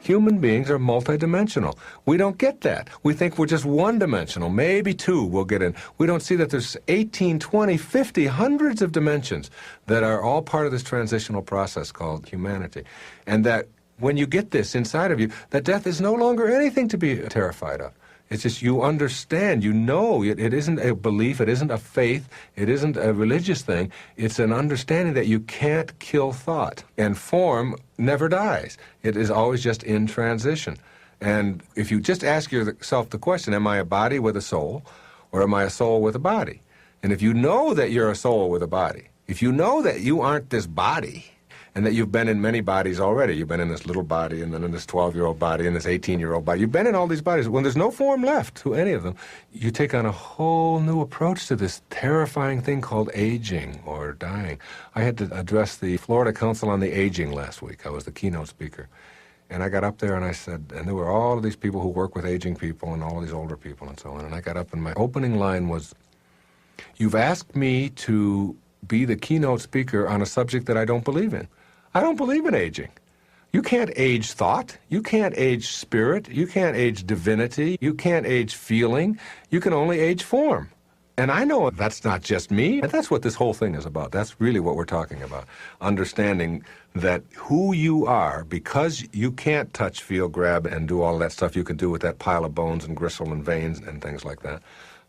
Human beings are multidimensional. We don't get that. We think we're just one-dimensional. Maybe two we'll get in. We don't see that there's 18, 20, 50, hundreds of dimensions that are all part of this transitional process called humanity. And that when you get this inside of you, that death is no longer anything to be terrified of. It's just you understand, you know, it isn't a belief, it isn't a faith, it isn't a religious thing. It's an understanding that you can't kill thought. And form never dies. It is always just in transition. And if you just ask yourself the question, am I a body with a soul, or am I a soul with a body? And if you know that you're a soul with a body, if you know that you aren't this body, and that you've been in many bodies already. You've been in this little body, and then in this 12-year-old body, and this 18-year-old body. You've been in all these bodies. When there's no form left to any of them, you take on a whole new approach to this terrifying thing called aging or dying. I had to address the Florida Council on the Aging last week. I was the keynote speaker. And I got up there and I said, and there were all of these people who work with aging people and all of these older people and so on. And I got up and my opening line was, "You've asked me to be the keynote speaker on a subject that I don't believe in. I don't believe in aging. You can't age thought. You can't age spirit. You can't age divinity. You can't age feeling. You can only age form." And I know that's not just me. And that's what this whole thing is about. That's really what we're talking about. Understanding that who you are, because you can't touch, feel, grab, and do all that stuff you can do with that pile of bones and gristle and veins and things like that.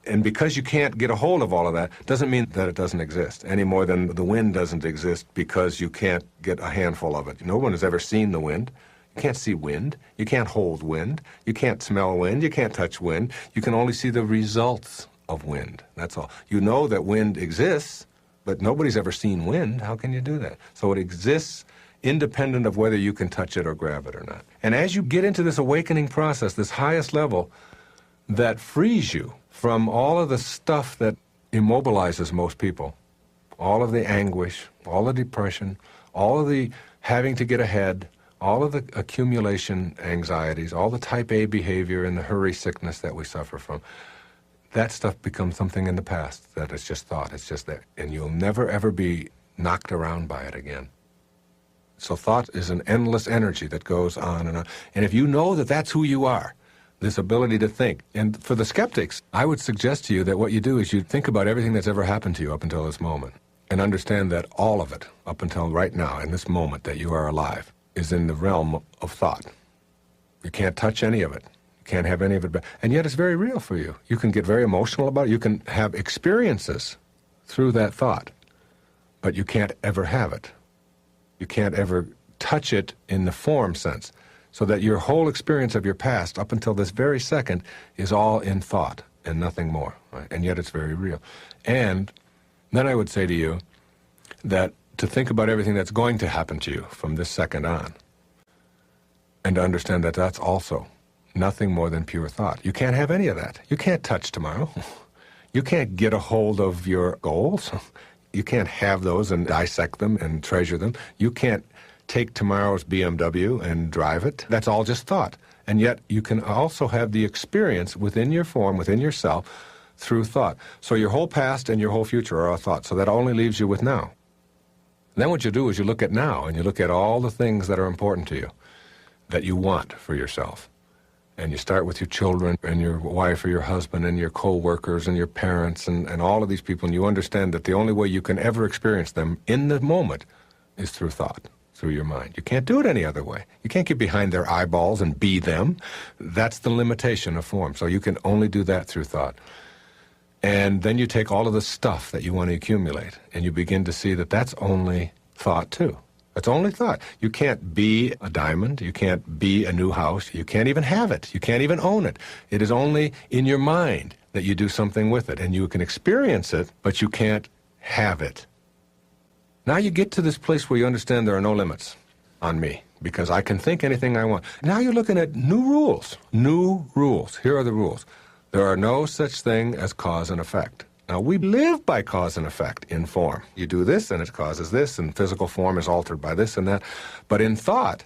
And because you can't get a hold of all of that, doesn't mean that it doesn't exist, any more than the wind doesn't exist because you can't get a handful of it. No one has ever seen the wind. You can't see wind. You can't hold wind. You can't smell wind. You can't touch wind. You can only see the results of wind. That's all. You know that wind exists, but nobody's ever seen wind. How can you do that? So it exists independent of whether you can touch it or grab it or not. And as you get into this awakening process, this highest level that frees you from all of the stuff that immobilizes most people, all of the anguish, all the depression, all of the having to get ahead, all of the accumulation anxieties, all the type A behavior and the hurry sickness that we suffer from, that stuff becomes something in the past that is just thought. It's just there. And you'll never, ever be knocked around by it again. So thought is an endless energy that goes on and on. And if you know that that's who you are, this ability to think. And for the skeptics, I would suggest to you that what you do is you think about everything that's ever happened to you up until this moment and understand that all of it, up until right now, in this moment that you are alive, is in the realm of thought. You can't touch any of it. You can't have any of it. And yet it's very real for you. You can get very emotional about it. You can have experiences through that thought, but you can't ever have it. You can't ever touch it in the form sense. So that your whole experience of your past up until this very second is all in thought and nothing more, right? And yet it's very real. And then I would say to you that to think about everything that's going to happen to you from this second on and to understand that that's also nothing more than pure thought. You can't have any of that. You can't touch tomorrow. You can't get a hold of your goals. You can't have those and dissect them and treasure them. You can't take tomorrow's BMW and drive it. That's all just thought. And yet you can also have the experience within your form, within yourself, through thought. So your whole past and your whole future are a thought. So that only leaves you with now. Then what you do is you look at now and you look at all the things that are important to you, that you want for yourself. And you start with your children and your wife or your husband and your co-workers and your parents and all of these people. And you understand that the only way you can ever experience them in the moment is through thought. Through your mind. You can't do it any other way. You can't get behind their eyeballs and be them. That's the limitation of form. So you can only do that through thought. And then you take all of the stuff that you want to accumulate and you begin to see that that's only thought too. That's only thought. You can't be a diamond. You can't be a new house. You can't even have it. You can't even own it. It is only in your mind that you do something with it. And you can experience it, but you can't have it. Now you get to this place where you understand there are no limits on me because I can think anything I want. Now you're looking at new rules. New rules. Here are the rules. There are no such thing as cause and effect. Now we live by cause and effect in form. You do this and it causes this and physical form is altered by this and that. But in thought,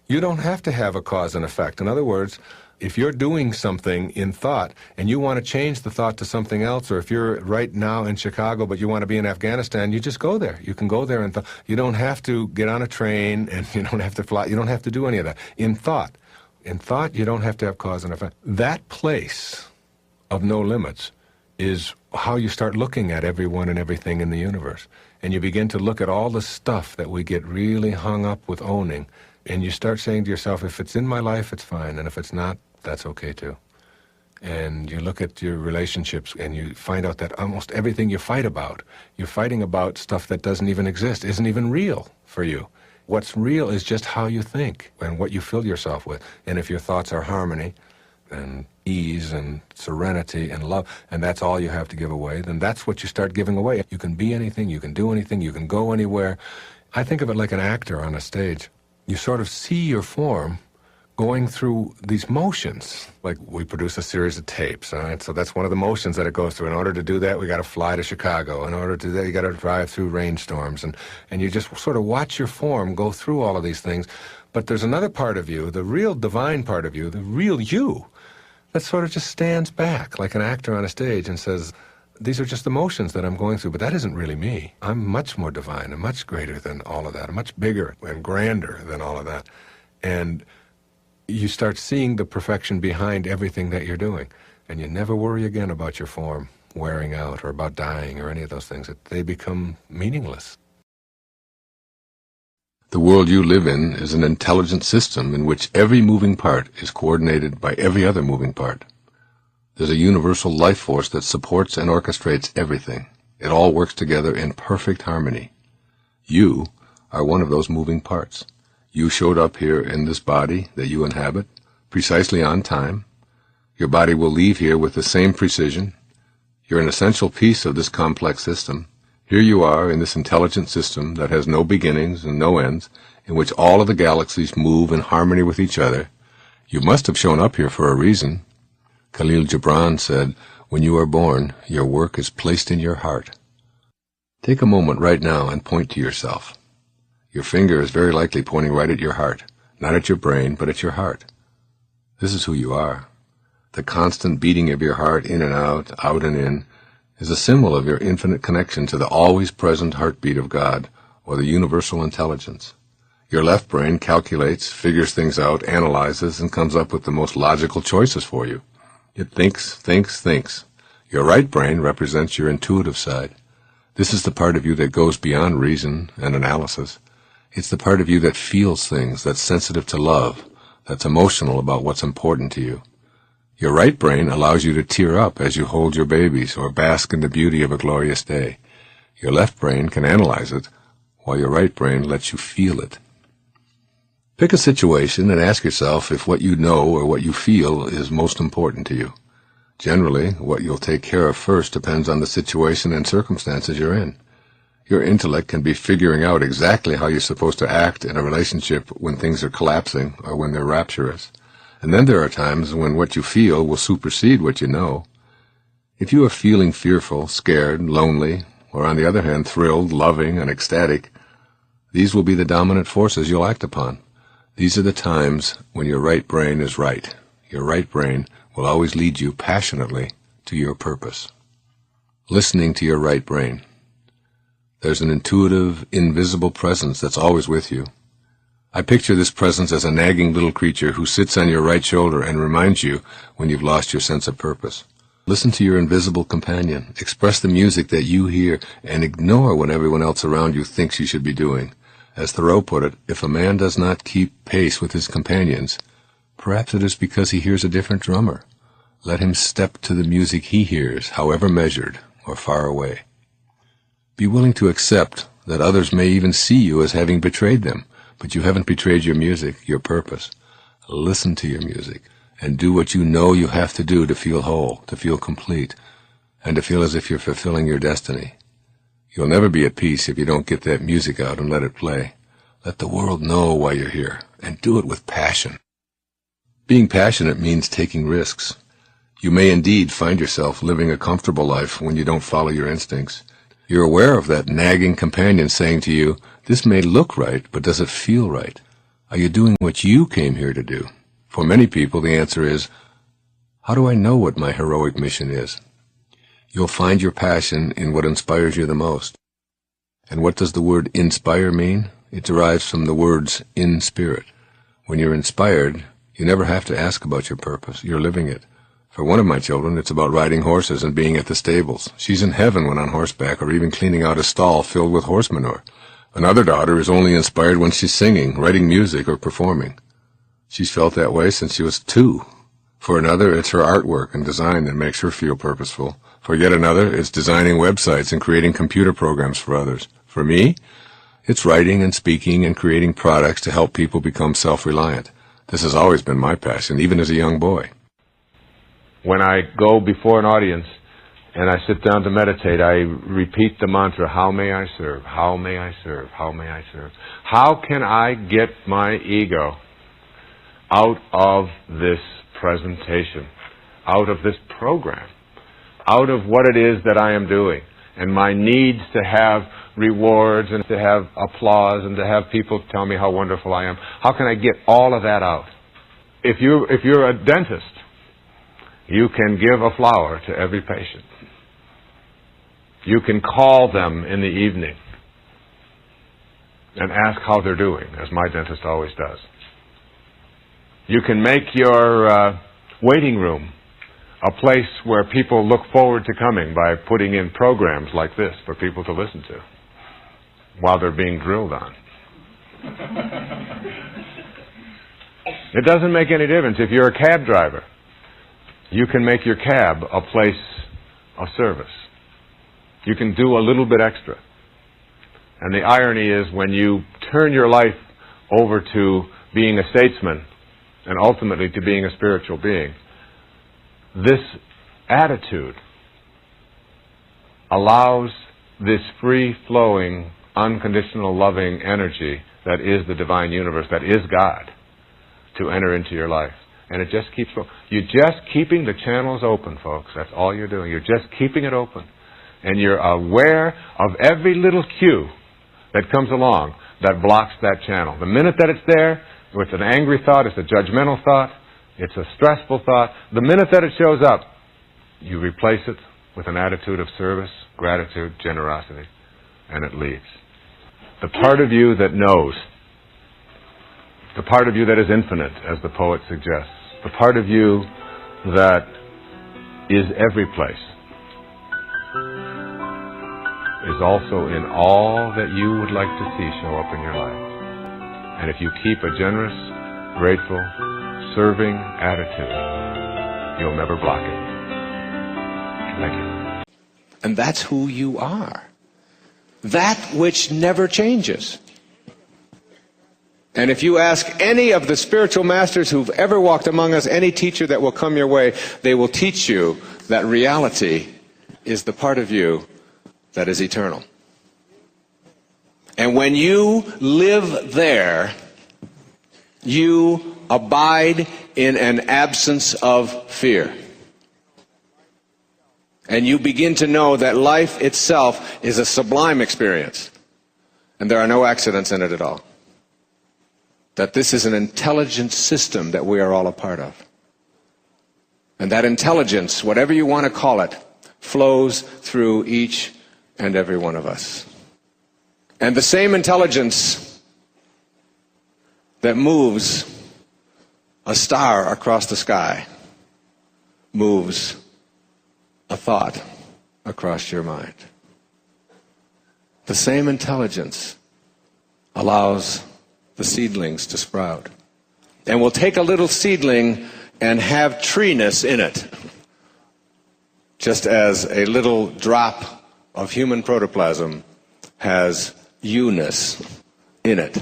You don't have to have a cause and effect. In other words, if you're doing something in thought and you want to change the thought to something else, or if you're right now in Chicago but you want to be in Afghanistan, you just go there. You can go there and you don't have to get on a train, and you don't have to fly. You don't have to do any of that. In thought, you don't have to have cause and effect. That place of no limits is how you start looking at everyone and everything in the universe. And you begin to look at all the stuff that we get really hung up with owning. And you start saying to yourself, if it's in my life, it's fine. And if it's not, that's okay too. And you look at your relationships and you find out that almost everything you fight about, you're fighting about stuff that doesn't even exist, isn't even real for you. What's real is just how you think and what you fill yourself with. And if your thoughts are harmony and ease and serenity and love, and that's all you have to give away, then that's what you start giving away. You can be anything, you can do anything, you can go anywhere. I think of it like an actor on a stage. You sort of see your form going through these motions. Like, we produce a series of tapes, all right? So that's one of the motions that it goes through. In order to do that, we got to fly to Chicago. In order to do that, you got to drive through rainstorms. And you just sort of watch your form go through all of these things. But there's another part of you, the real divine part of you, the real you, that sort of just stands back like an actor on a stage and says, these are just emotions that I'm going through, but that isn't really me. I'm much more divine and much greater than all of that. I'm much bigger and grander than all of that. And you start seeing the perfection behind everything that you're doing. And you never worry again about your form wearing out or about dying or any of those things. They become meaningless. The world you live in is an intelligent system in which every moving part is coordinated by every other moving part. There's a universal life force that supports and orchestrates everything. It all works together in perfect harmony. You are one of those moving parts. You showed up here in this body that you inhabit, precisely on time. Your body will leave here with the same precision. You're an essential piece of this complex system. Here you are in this intelligent system that has no beginnings and no ends, in which all of the galaxies move in harmony with each other. You must have shown up here for a reason. Khalil Gibran said, when you are born, your work is placed in your heart. Take a moment right now and point to yourself. Your finger is very likely pointing right at your heart, not at your brain, but at your heart. This is who you are. The constant beating of your heart in and out and in, is a symbol of your infinite connection to the always present heartbeat of God, or the universal intelligence. Your left brain calculates, figures things out, analyzes, and comes up with the most logical choices for you. It thinks. Your right brain represents your intuitive side. This is the part of you that goes beyond reason and analysis. It's the part of you that feels things, that's sensitive to love, that's emotional about what's important to you. Your right brain allows you to tear up as you hold your babies or bask in the beauty of a glorious day. Your left brain can analyze it, while your right brain lets you feel it. Pick a situation and ask yourself if what you know or what you feel is most important to you. Generally, what you'll take care of first depends on the situation and circumstances you're in. Your intellect can be figuring out exactly how you're supposed to act in a relationship when things are collapsing or when they're rapturous. And then there are times when what you feel will supersede what you know. If you are feeling fearful, scared, lonely, or on the other hand thrilled, loving, and ecstatic, these will be the dominant forces you'll act upon. These are the times when your right brain is right. Your right brain will always lead you passionately to your purpose. Listening to your right brain. There's an intuitive, invisible presence that's always with you. I picture this presence as a nagging little creature who sits on your right shoulder and reminds you when you've lost your sense of purpose. Listen to your invisible companion. Express the music that you hear and ignore what everyone else around you thinks you should be doing. As Thoreau put it, if a man does not keep pace with his companions, perhaps it is because he hears a different drummer. Let him step to the music he hears, however measured or far away. Be willing to accept that others may even see you as having betrayed them, but you haven't betrayed your music, your purpose. Listen to your music, and do what you know you have to do to feel whole, to feel complete, and to feel as if you're fulfilling your destiny. You'll never be at peace if you don't get that music out and let it play. Let the world know why you're here, and do it with passion. Being passionate means taking risks. You may indeed find yourself living a comfortable life when you don't follow your instincts. You're aware of that nagging companion saying to you, this may look right, but does it feel right? Are you doing what you came here to do? For many people, the answer is, how do I know what my heroic mission is? You'll find your passion in what inspires you the most. And what does the word inspire mean? It derives from the words in spirit. When you're inspired, you never have to ask about your purpose. You're living it. For one of my children, it's about riding horses and being at the stables. She's in heaven when on horseback, or even cleaning out a stall filled with horse manure. Another daughter is only inspired when she's singing, writing music, or performing. She's felt that way since she was 2. For another, it's her artwork and design that makes her feel purposeful. For yet another, it's designing websites and creating computer programs for others. For me, it's writing and speaking and creating products to help people become self-reliant. This has always been my passion, even as a young boy. When I go before an audience and I sit down to meditate, I repeat the mantra, how may I serve, how may I serve, how may I serve. How can I get my ego out of this presentation, out of this program, out of what it is that I am doing, and my needs to have rewards and to have applause and to have people tell me how wonderful I am. How can I get all of that out? If you're a dentist, you can give a flower to every patient. You can call them in the evening and ask how they're doing, as my dentist always does. You can make your waiting room a place where people look forward to coming by putting in programs like this for people to listen to while they're being drilled on. It doesn't make any difference. If you're a cab driver, you can make your cab a place of service. You can do a little bit extra. And the irony is when you turn your life over to being a statesman and ultimately to being a spiritual being, this attitude allows this free-flowing, unconditional, loving energy that is the divine universe, that is God, to enter into your life. And it just keeps going. You're just keeping the channels open, folks. That's all you're doing. You're just keeping it open. And you're aware of every little cue that comes along that blocks that channel. The minute that it's there, it's an angry thought, it's a judgmental thought, it's a stressful thought. The minute that it shows up, you replace it with an attitude of service, gratitude, generosity, and it leaves. The part of you that knows, the part of you that is infinite, as the poet suggests, the part of you that is every place, is also in all that you would like to see show up in your life. And if you keep a generous, grateful, serving attitude, you'll never block it. Thank you. And that's who you are. That which never changes. And if you ask any of the spiritual masters who've ever walked among us, any teacher that will come your way, they will teach you that reality is the part of you that is eternal. And when you live there, you abide in an absence of fear. And you begin to know that life itself is a sublime experience. And there are no accidents in it at all. That this is an intelligent system that we are all a part of. And that intelligence, whatever you want to call it, flows through each and every one of us. And the same intelligence that moves a star across the sky moves a thought across your mind. The same intelligence allows the seedlings to sprout. And we'll take a little seedling and have treeness in it, just as a little drop of human protoplasm has you-ness in it.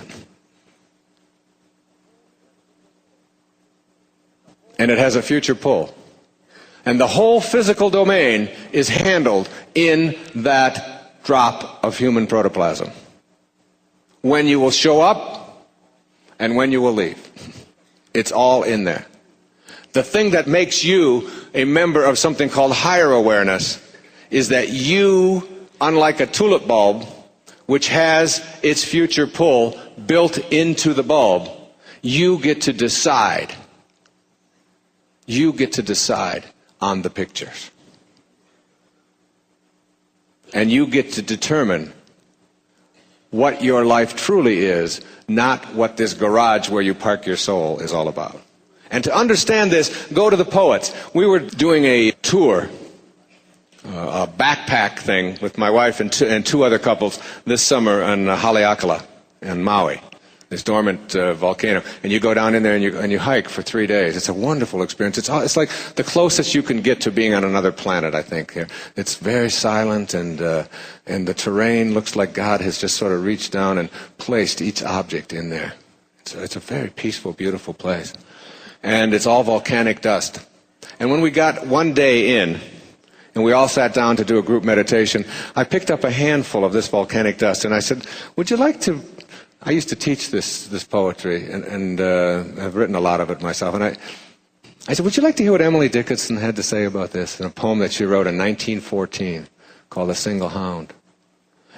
And it has a future pull. And the whole physical domain is handled in that drop of human protoplasm. When you will show up and when you will leave. It's all in there. The thing that makes you a member of something called higher awareness is that you, unlike a tulip bulb, which has its future pull built into the bulb, You get to decide. You get to decide on the pictures. And you get to determine what your life truly is, not what this garage where you park your soul is all about. And to understand this, go to the poets. We were doing a tour, a backpack thing with my wife and two other couples this summer on Haleakala in Maui, this dormant volcano. And you go down in there and you hike for 3 days. It's a wonderful experience. It's like the closest you can get to being on another planet, I think. It's very silent, and the terrain looks like God has just sort of reached down and placed each object in there. It's a very peaceful, beautiful place. And it's all volcanic dust. And when we got one day in, and we all sat down to do a group meditation, I picked up a handful of this volcanic dust, and I said, would you like to... I used to teach this poetry, and I've written a lot of it myself. And I said, would you like to hear what Emily Dickinson had to say about this in a poem that she wrote in 1914 called A Single Hound?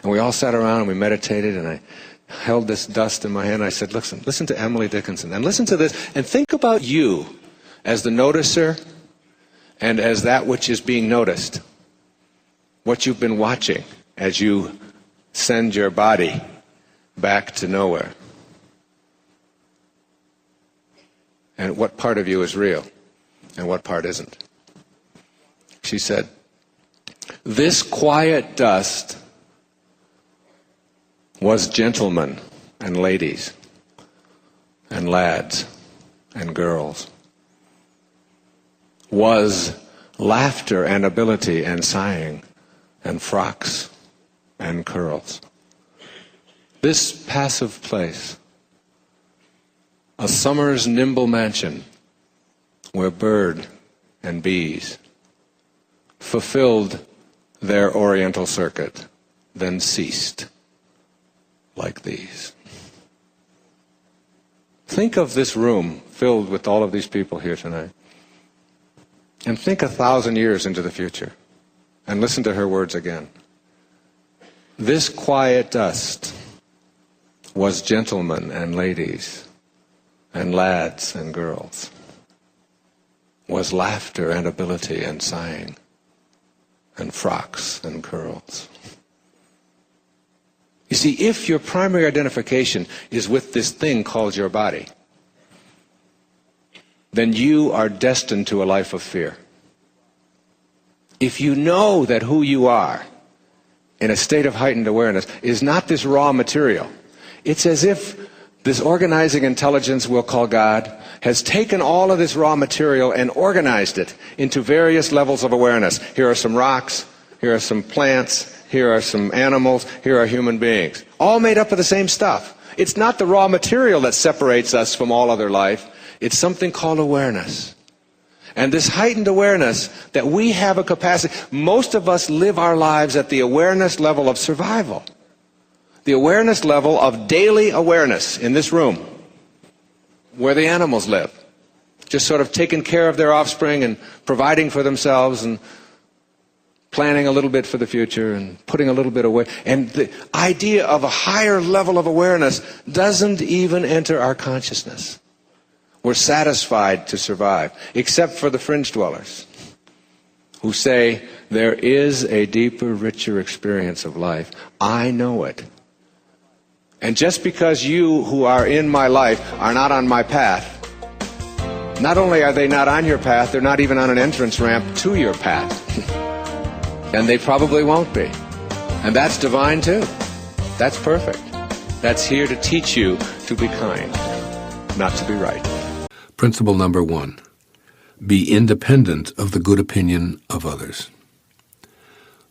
And we all sat around and we meditated, and I held this dust in my hand, and I said, listen to Emily Dickinson, and listen to this, and think about you as the noticer and as that which is being noticed, what you've been watching as you send your body back to nowhere. And what part of you is real and what part isn't. She said, this quiet dust was gentlemen and ladies and lads and girls, was laughter and ability and sighing and frocks and curls. This passive place, a summer's nimble mansion where bird and bees fulfilled their oriental circuit, then ceased like these. Think of this room filled with all of these people here tonight. And think 1,000 years into the future. And listen to her words again. This quiet dust was gentlemen and ladies and lads and girls, was laughter and ability and sighing and frocks and curls. You see, if your primary identification is with this thing called your body, then you are destined to a life of fear. If you know that who you are in a state of heightened awareness is not this raw material, it's as if this organizing intelligence we'll call God has taken all of this raw material and organized it into various levels of awareness. Here are some rocks, here are some plants, here are some animals, here are human beings, all made up of the same stuff. It's not the raw material that separates us from all other life. It's something called awareness. And this heightened awareness that we have a capacity, most of us live our lives at the awareness level of survival. The awareness level of daily awareness in this room, where the animals live. Just sort of taking care of their offspring and providing for themselves and planning a little bit for the future and putting a little bit away. And the idea of a higher level of awareness doesn't even enter our consciousness. We're satisfied to survive, except for the fringe dwellers who say, there is a deeper, richer experience of life. I know it. And just because you who are in my life are not on my path, not only are they not on your path, they're not even on an entrance ramp to your path. And they probably won't be. And that's divine too. That's perfect. That's here to teach you to be kind, not to be right. Principle number 1. Be independent of the good opinion of others.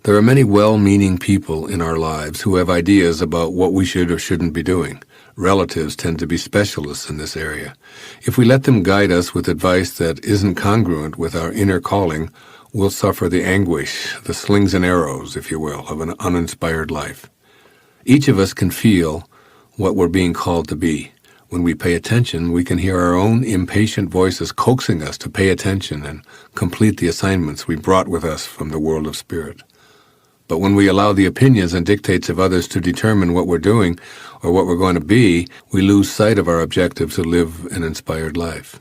There are many well-meaning people in our lives who have ideas about what we should or shouldn't be doing. Relatives tend to be specialists in this area. If we let them guide us with advice that isn't congruent with our inner calling, we'll suffer the anguish, the slings and arrows, if you will, of an uninspired life. Each of us can feel what we're being called to be. When we pay attention, we can hear our own impatient voices coaxing us to pay attention and complete the assignments we brought with us from the world of spirit. But when we allow the opinions and dictates of others to determine what we're doing or what we're going to be, we lose sight of our objective to live an inspired life.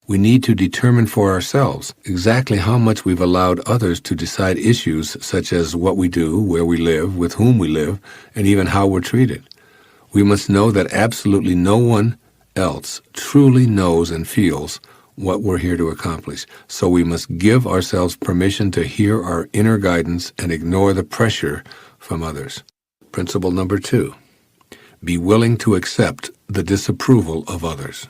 We need to determine for ourselves exactly how much we've allowed others to decide issues such as what we do, where we live, with whom we live, and even how we're treated. We must know that absolutely no one else truly knows and feels what we're here to accomplish. So we must give ourselves permission to hear our inner guidance and ignore the pressure from others. Principle number 2, be willing to accept the disapproval of others.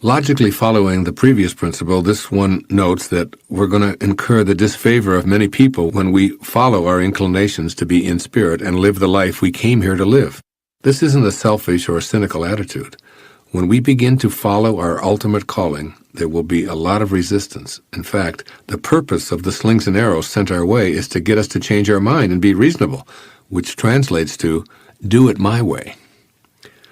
Logically following the previous principle, this one notes that we're going to incur the disfavor of many people when we follow our inclinations to be in spirit and live the life we came here to live. This isn't a selfish or a cynical attitude. When we begin to follow our ultimate calling, there will be a lot of resistance. In fact, the purpose of the slings and arrows sent our way is to get us to change our mind and be reasonable, which translates to, do it my way.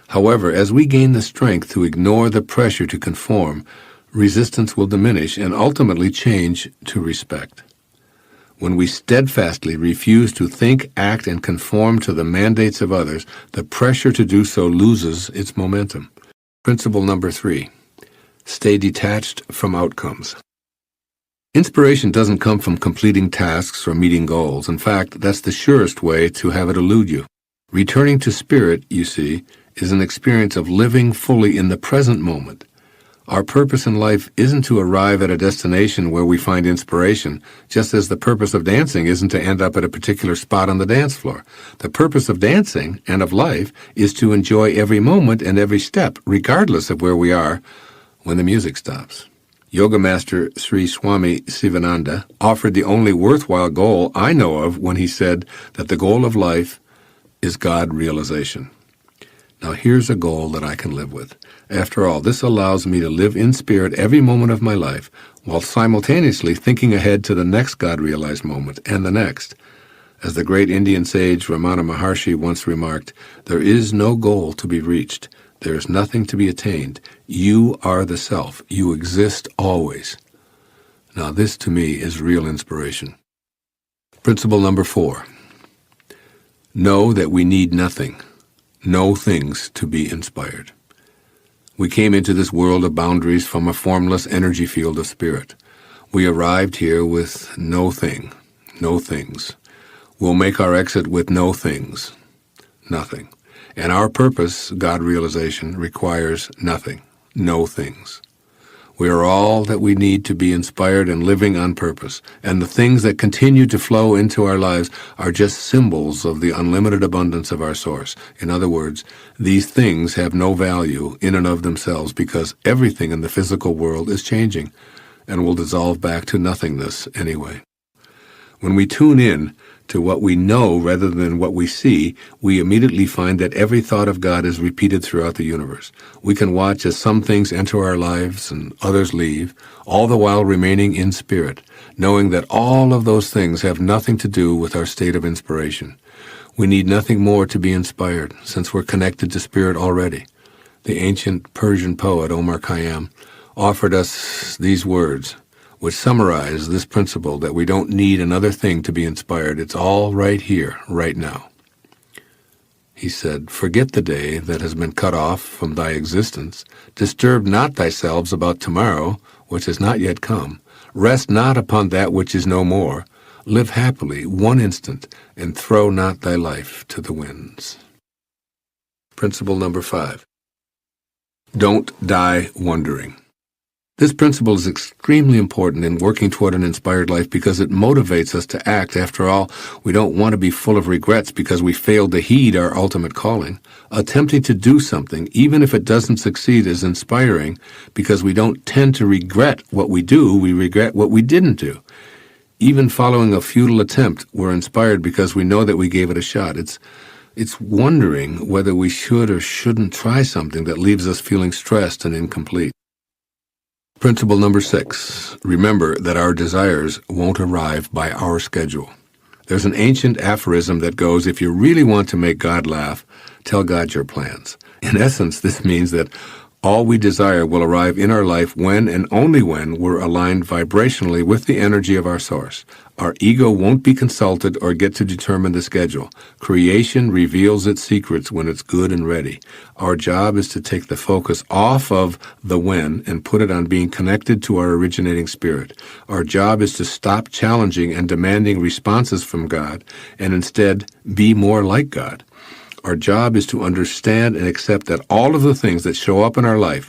However, as we gain the strength to ignore the pressure to conform, resistance will diminish and ultimately change to respect. When we steadfastly refuse to think, act, and conform to the mandates of others, the pressure to do so loses its momentum. Principle number 3, stay detached from outcomes. Inspiration doesn't come from completing tasks or meeting goals. In fact, that's the surest way to have it elude you. Returning to spirit, you see, is an experience of living fully in the present moment. Our purpose in life isn't to arrive at a destination where we find inspiration, just as the purpose of dancing isn't to end up at a particular spot on the dance floor. The purpose of dancing and of life is to enjoy every moment and every step, regardless of where we are when the music stops. Yoga Master Sri Swami Sivananda offered the only worthwhile goal I know of when he said that the goal of life is God realization. Now here's a goal that I can live with. After all, this allows me to live in spirit every moment of my life, while simultaneously thinking ahead to the next God-realized moment and the next. As the great Indian sage Ramana Maharshi once remarked, there is no goal to be reached. There is nothing to be attained. You are the self. You exist always. Now this to me is real inspiration. Principle number 4. Know that we need nothing. No things to be inspired. We came into this world of boundaries from a formless energy field of spirit. We arrived here with no thing, no things. We'll make our exit with no things, nothing. And our purpose, God realization, requires nothing, no things. We are all that we need to be inspired and living on purpose, and the things that continue to flow into our lives are just symbols of the unlimited abundance of our source. In other words, these things have no value in and of themselves because everything in the physical world is changing and will dissolve back to nothingness anyway. When we tune in to what we know rather than what we see, we immediately find that every thought of God is repeated throughout the universe. We can watch as some things enter our lives and others leave, all the while remaining in spirit, knowing that all of those things have nothing to do with our state of inspiration. We need nothing more to be inspired, since we're connected to spirit already. The ancient Persian poet Omar Khayyam offered us these words, which summarize this principle that we don't need another thing to be inspired. It's all right here, right now. He said, "Forget the day that has been cut off from thy existence. Disturb not thyself about tomorrow, which has not yet come. Rest not upon that which is no more. Live happily one instant, and throw not thy life to the winds." Principle number 5. Don't die wondering. This principle is extremely important in working toward an inspired life because it motivates us to act. After all, we don't want to be full of regrets because we failed to heed our ultimate calling. Attempting to do something, even if it doesn't succeed, is inspiring because we don't tend to regret what we do, we regret what we didn't do. Even following a futile attempt, we're inspired because we know that we gave it a shot. It's wondering whether we should or shouldn't try something that leaves us feeling stressed and incomplete. Principle number 6. Remember that our desires won't arrive by our schedule. There's an ancient aphorism that goes, if you really want to make God laugh, tell God your plans. In essence, this means that All we desire will arrive in our life when and only when we're aligned vibrationally with the energy of our source. Our ego won't be consulted or get to determine the schedule. Creation reveals its secrets when it's good and ready. Our job is to take the focus off of the when and put it on being connected to our originating spirit. Our job is to stop challenging and demanding responses from God and instead be more like God. Our job is to understand and accept that all of the things that show up in our life,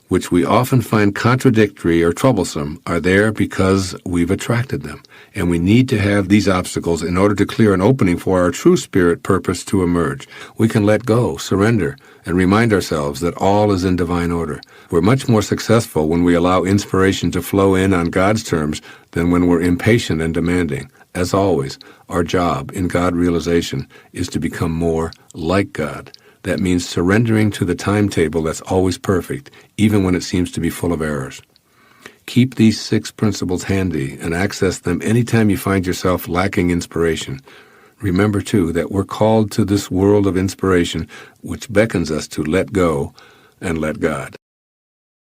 which we often find contradictory or troublesome, are there because we've attracted them. And we need to have these obstacles in order to clear an opening for our true spirit purpose to emerge. We can let go, surrender, and remind ourselves that all is in divine order. We're much more successful when we allow inspiration to flow in on God's terms than when we're impatient and demanding. As always, our job in God realization is to become more like God. That means surrendering to the timetable that's always perfect, even when it seems to be full of errors. Keep these 6 principles handy and access them anytime you find yourself lacking inspiration. Remember, too, that we're called to this world of inspiration, which beckons us to let go and let God.